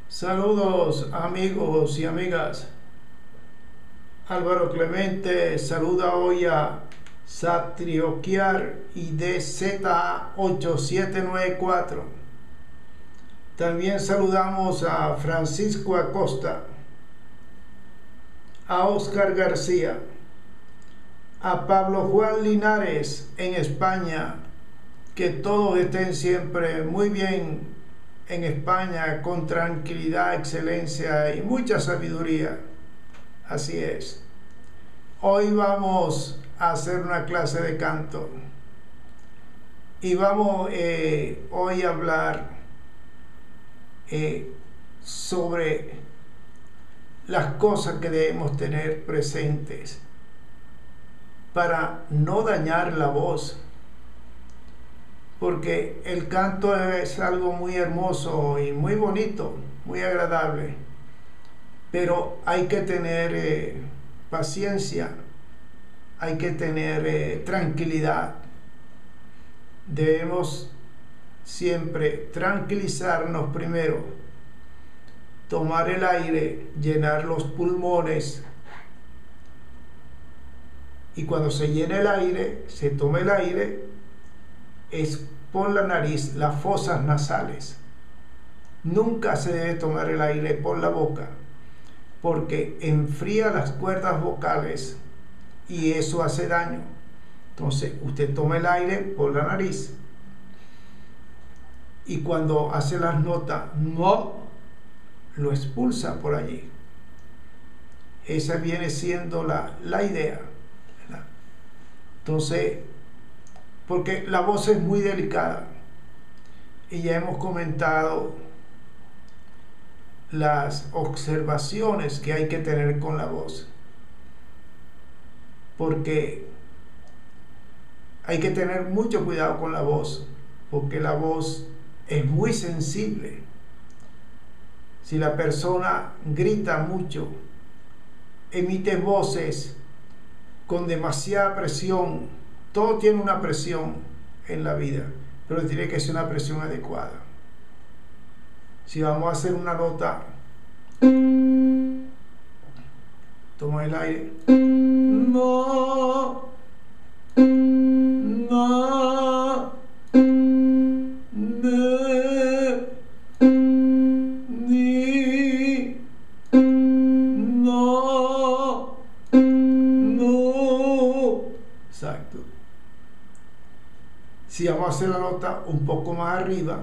Saludos amigos y amigas. Álvaro Clemente saluda hoy a Satrioquiar y DZ8794. También saludamos a Francisco Acosta, a Oscar García, a Pablo Juan Linares en España. Que todos estén siempre muy bien en España, con tranquilidad, excelencia y mucha sabiduría. Así es. Hoy vamos a hacer una clase de canto y vamos hoy a hablar sobre las cosas que debemos tener presentes para no dañar la voz. Porque el canto es algo muy hermoso y muy bonito, muy agradable, pero hay que tener paciencia, hay que tener tranquilidad. Debemos siempre tranquilizarnos primero, tomar el aire, llenar los pulmones, y cuando se llene el aire, se tome el aire, es por la nariz, las fosas nasales. Nunca se debe tomar el aire por la boca, porque enfría las cuerdas vocales y eso hace daño. Entonces usted toma el aire por la nariz y cuando hace las notas no, lo expulsa por allí. Esa viene siendo la idea, ¿verdad? Entonces, porque la voz es muy delicada y ya hemos comentado las observaciones que hay que tener con la voz, porque hay que tener mucho cuidado con la voz, porque la voz es muy sensible. Si la persona grita mucho, emite voces con demasiada presión, todo tiene una presión en la vida, pero tiene que ser una presión adecuada. Si vamos a hacer una nota, toma el aire, no, no, ne, ni, no, no. Exacto. Si vamos a hacer la nota un poco más arriba,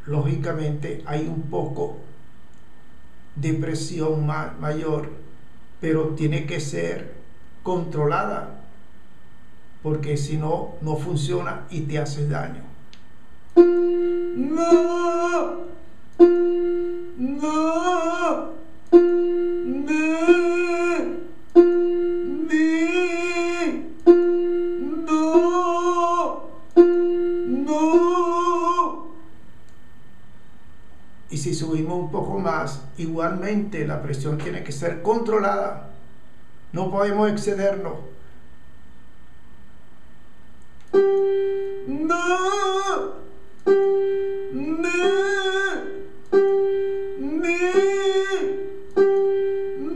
lógicamente hay un poco de presión mayor, pero tiene que ser controlada, porque si no, no funciona y te hace daño. No, no, ne, ni, no, no. Y si subimos un poco más, igualmente la presión tiene que ser controlada. No podemos excedernos. No, ne, ni,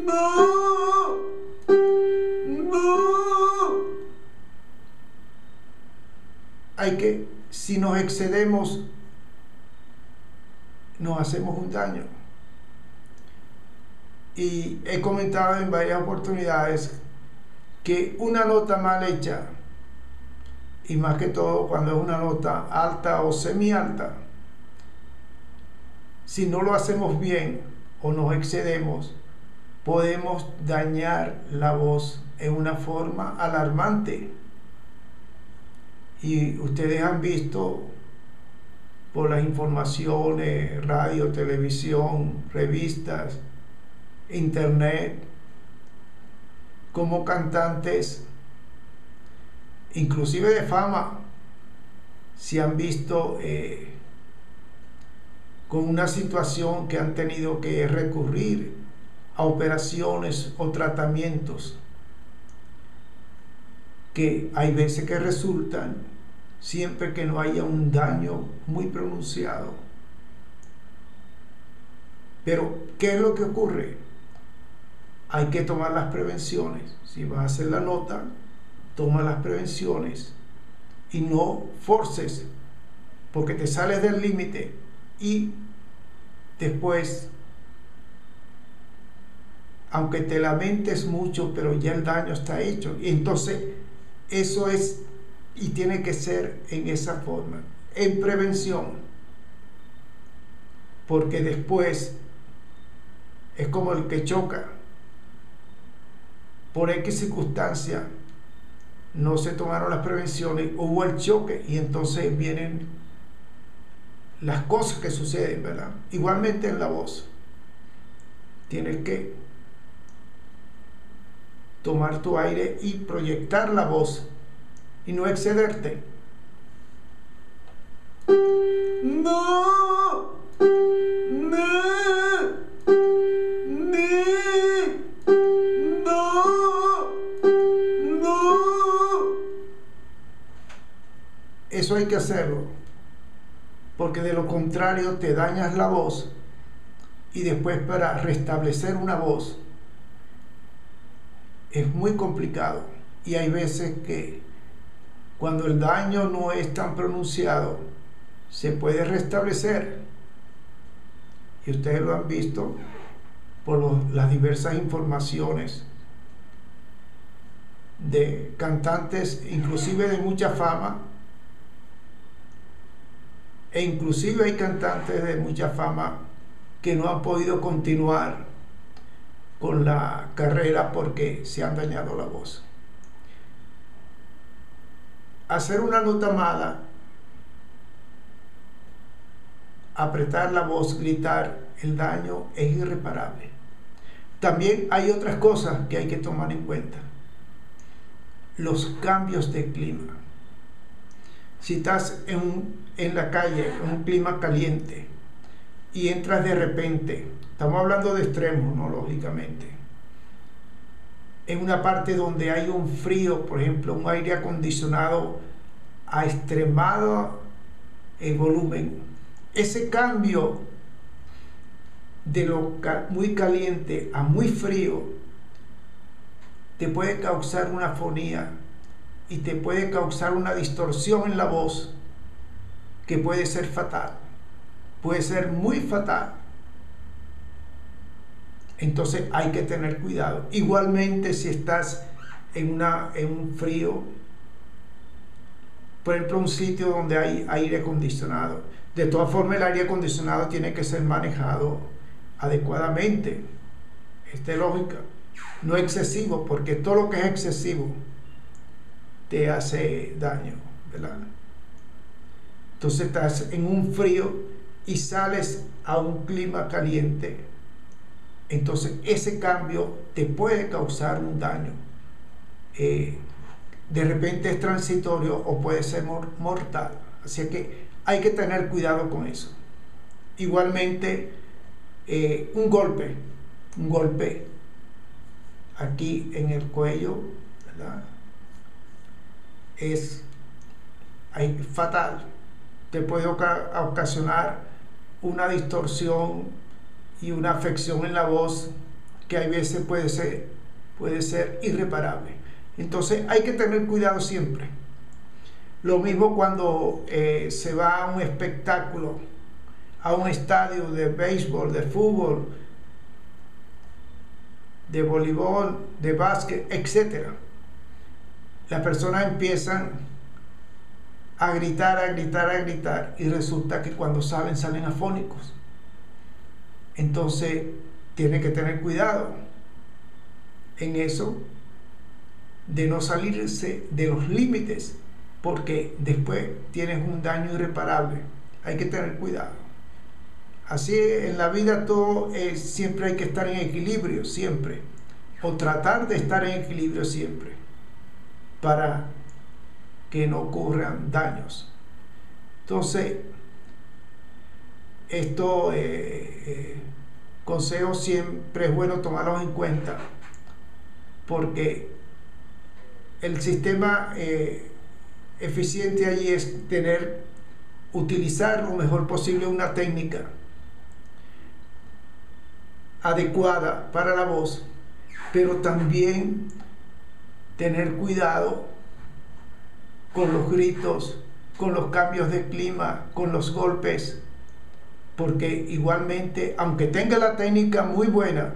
no, no. Hay que, si nos excedemos, nos hacemos un daño. Y he comentado en varias oportunidades que una nota mal hecha, y más que todo cuando es una nota alta o semi alta, si no lo hacemos bien o nos excedemos, podemos dañar la voz en una forma alarmante. Y ustedes han visto por las informaciones, radio, televisión, revistas, internet, como cantantes, inclusive de fama, se han visto con una situación que han tenido que recurrir a operaciones o tratamientos que hay veces que resultan siempre que no haya un daño muy pronunciado. Pero, ¿qué es lo que ocurre? Hay que tomar las prevenciones. Si vas a hacer la nota, toma las prevenciones y no forces, porque te sales del límite y después, aunque te lamentes mucho, pero ya el daño está hecho. Y entonces, eso es y tiene que ser en esa forma, en prevención, porque después es como el que choca. Por X circunstancia no se tomaron las prevenciones, hubo el choque y entonces vienen las cosas que suceden, ¿verdad? Igualmente en la voz. Tienes que tomar tu aire y proyectar la voz y no excederte. No, no, no. Eso hay que hacerlo, porque de lo contrario te dañas la voz y después para restablecer una voz es muy complicado. Y hay veces que cuando el daño no es tan pronunciado, se puede restablecer. Y ustedes lo han visto por las diversas informaciones de cantantes, inclusive de mucha fama, e inclusive hay cantantes de mucha fama que no han podido continuar con la carrera porque se han dañado la voz. Hacer una nota mala, apretar la voz, gritar, el daño es irreparable. También hay otras cosas que hay que tomar en cuenta. Los cambios de clima. Si estás en la calle, en un clima caliente, y entras de repente, estamos hablando de extremos, ¿no? Lógicamente, en una parte donde hay un frío, por ejemplo, un aire acondicionado a extremado volumen, ese cambio de lo muy caliente a muy frío te puede causar una afonía y te puede causar una distorsión en la voz que puede ser fatal, puede ser muy fatal. Entonces hay que tener cuidado. Igualmente si estás en un frío, por ejemplo un sitio donde hay aire acondicionado, de todas formas el aire acondicionado tiene que ser manejado adecuadamente. Esta es lógica, no excesivo, porque todo lo que es excesivo te hace daño, ¿verdad? Entonces estás en un frío y sales a un clima caliente, entonces ese cambio te puede causar un daño. De repente es transitorio o puede ser mortal, así que hay que tener cuidado con eso. Igualmente un golpe aquí en el cuello, ¿verdad? Es fatal, te puede ocasionar una distorsión y una afección en la voz que a veces puede ser irreparable. Entonces hay que tener cuidado siempre. Lo mismo cuando se va a un espectáculo, a un estadio de béisbol, de fútbol, de voleibol, de básquet, etc. Las personas empiezan a gritar y resulta que cuando salen afónicos. Entonces tiene que tener cuidado en eso, de no salirse de los límites, porque después tienes un daño irreparable. Hay que tener cuidado. Así en la vida todo siempre hay que estar en equilibrio, siempre, o tratar de estar en equilibrio siempre, para que no ocurran daños. Entonces, estos consejos siempre es bueno tomarlos en cuenta, porque el sistema eficiente allí es utilizar lo mejor posible una técnica adecuada para la voz, pero también tener cuidado con los gritos, con los cambios de clima, con los golpes, porque igualmente, aunque tenga la técnica muy buena,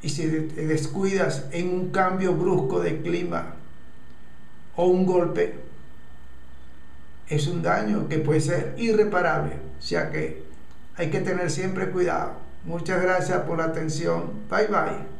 y si te descuidas en un cambio brusco de clima o un golpe, es un daño que puede ser irreparable. O sea que hay que tener siempre cuidado. Muchas gracias por la atención. Bye bye.